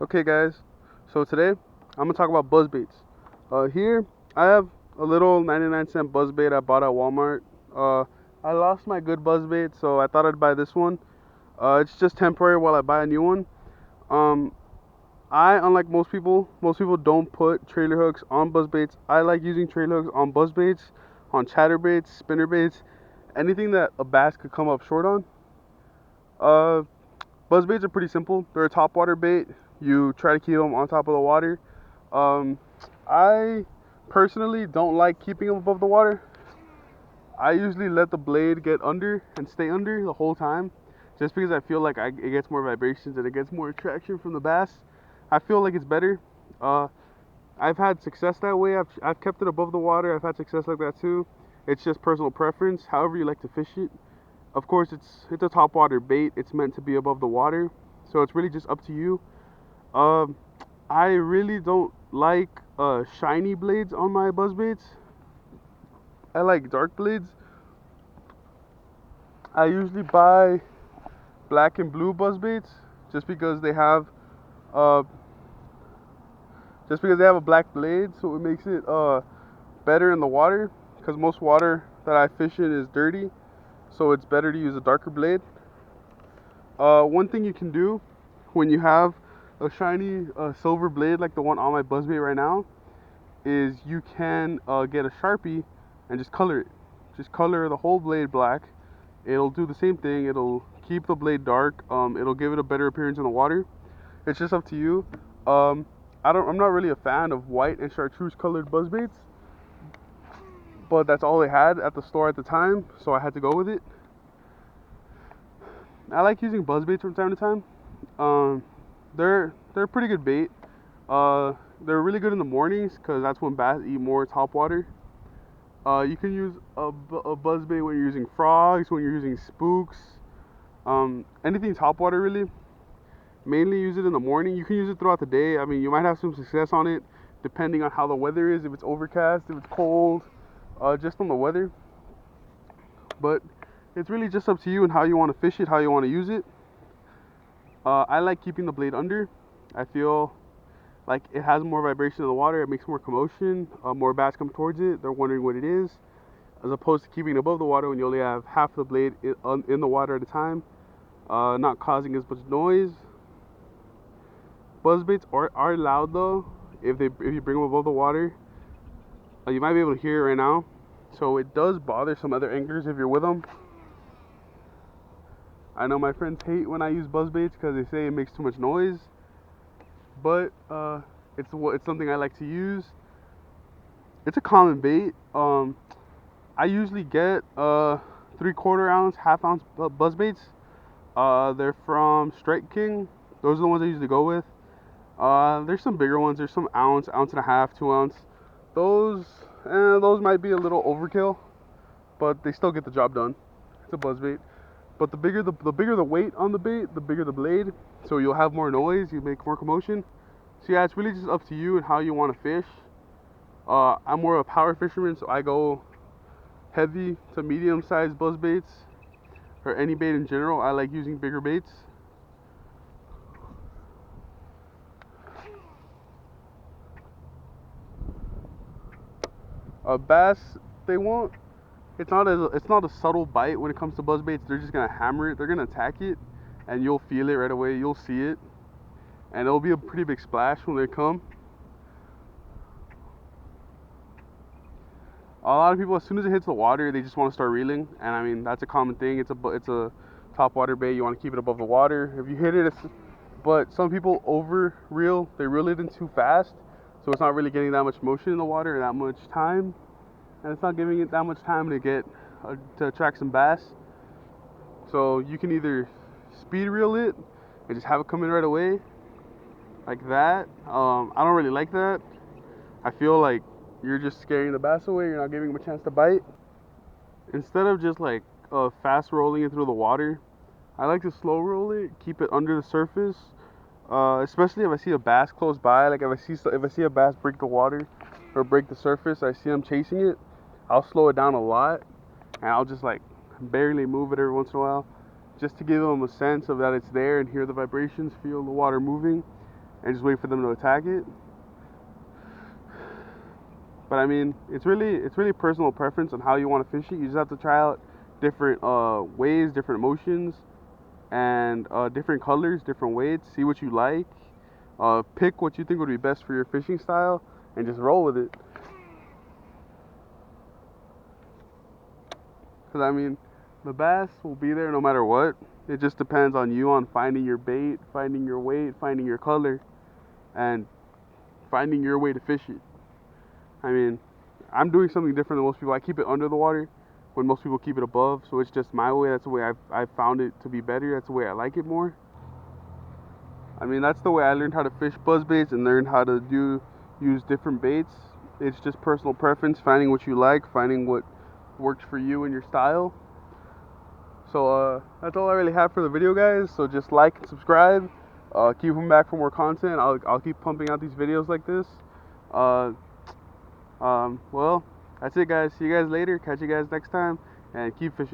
Okay guys, so today I'm gonna talk about buzz baits. Here I have a little 99-cent buzz bait I bought at Walmart. Uh, I lost my good buzz bait, so I thought I'd buy this one. It's just temporary while I buy a new one. Um, unlike most people don't put trailer hooks on buzz baits. I like using trailer hooks on buzz baits, on chatter baits, spinner baits, anything that a bass could come up short on. Uh, Buzz baits are pretty simple. They're a top water bait. You try to keep them on top of the water. Um, I personally don't like keeping them above the water. I usually let the blade get under and stay under the whole time, just because I feel like it gets more vibrations and it gets more attraction from the bass. I feel like it's better. Uh, I've had success that way. I've kept it above the water. I've had success like that too. It's just personal preference. However you like to fish it. Of course, it's a top water bait. It's meant to be above the water, so it's really just up to you. Um, I really don't like shiny blades on my buzz baits. I like dark blades. I usually buy black and blue buzz baits just because they have uh a black blade, so it makes it better in the water. Because most water that I fish in is dirty, so it's better to use a darker blade. One thing you can do when you have a shiny silver blade like the one on my buzzbait right now is you can get a Sharpie and just color it. Just color the whole blade black. It'll do the same thing. It'll keep the blade dark. It'll give it a better appearance in the water. It's just up to you. Um, I'm not really a fan of white and chartreuse colored buzzbaits, but that's all they had at the store at the time, so I had to go with it. I like using buzzbaits from time to time. Um, they're a pretty good bait. They're really good in the mornings because that's when bass eat more top water. You can use a buzz bait when you're using frogs, when you're using spooks, anything top water really. Mainly use it in the morning. You can use it throughout the day. I mean, you might have some success on it depending on how the weather is. If it's overcast, if it's cold, just on the weather. But it's really just up to you and how you want to fish it, how you want to use it. I like keeping the blade under. I feel like it has more vibration in the water. It makes more commotion. More bass come towards it. They're wondering what it is, as opposed to keeping it above the water when you only have half the blade in the water at a time, not causing as much noise. Buzzbaits are loud though. If you bring them above the water, you might be able to hear it right now. So it does bother some other anglers if you're with them. I know my friends hate when I use buzzbaits because they say it makes too much noise, but it's something I like to use. It's a common bait. I usually get 3/4 ounce, half ounce buzz baits. They're from Strike King. Those are the ones I usually go with. There's some bigger ones. There's some ounce, ounce and a half, 2 ounce. Those, those might be a little overkill, but they still get the job done. It's a buzz bait. But the bigger the weight on the bait, the bigger the blade. So you'll have more noise. You make more commotion. So yeah, it's really just up to you and how you want to fish. I'm more of a power fisherman, so I go heavy to medium sized buzz baits, or any bait in general. I like using bigger baits. Bass, they won't. It's not a subtle bite when it comes to buzz baits. They're just gonna hammer it. They're gonna attack it, and you'll feel it right away. You'll see it, and it'll be a pretty big splash when they come. A lot of people, as soon as it hits the water, they just want to start reeling, and I mean that's a common thing. It's a top water bait. You want to keep it above the water. If you hit it, but some people over reel. They reel it in too fast, so it's not really getting that much motion in the water, that much time, and it's not giving it that much time to get to attract some bass. So you can either speed reel it and just have it come in right away, like that. I don't really like that. I feel like you're just scaring the bass away. You're not giving him a chance to bite. Instead of just like fast rolling it through the water, I like to slow roll it, keep it under the surface. Especially if I see a bass close by, like if I see a bass break the water or break the surface, I see them chasing it. I'll slow it down a lot, and I'll just like barely move it every once in a while, just to give them a sense of that it's there and hear the vibrations, feel the water moving. and just wait for them to attack it. But I mean, it's really personal preference on how you want to fish it. You just have to try out different ways, different emotions, and different colors, different weights. See what you like. Pick what you think would be best for your fishing style, and just roll with it. Because I mean, the bass will be there no matter what. It just depends on you on finding your bait, finding your weight, finding your color, and finding your way to fish it. I mean, I'm doing something different than most people. I keep it under the water when most people keep it above, so it's just my way. That's the way I've found it to be better. That's the way I like it more. I mean, that's the way I learned how to fish buzzbaits and learned how to use different baits. It's just personal preference, finding what you like, finding what works for you and your style. So that's all I really have for the video, guys. So just like and subscribe. Keep coming back for more content. I'll keep pumping out these videos like this. Well, that's it, guys. See you guys later. Catch you guys next time, and keep fishing.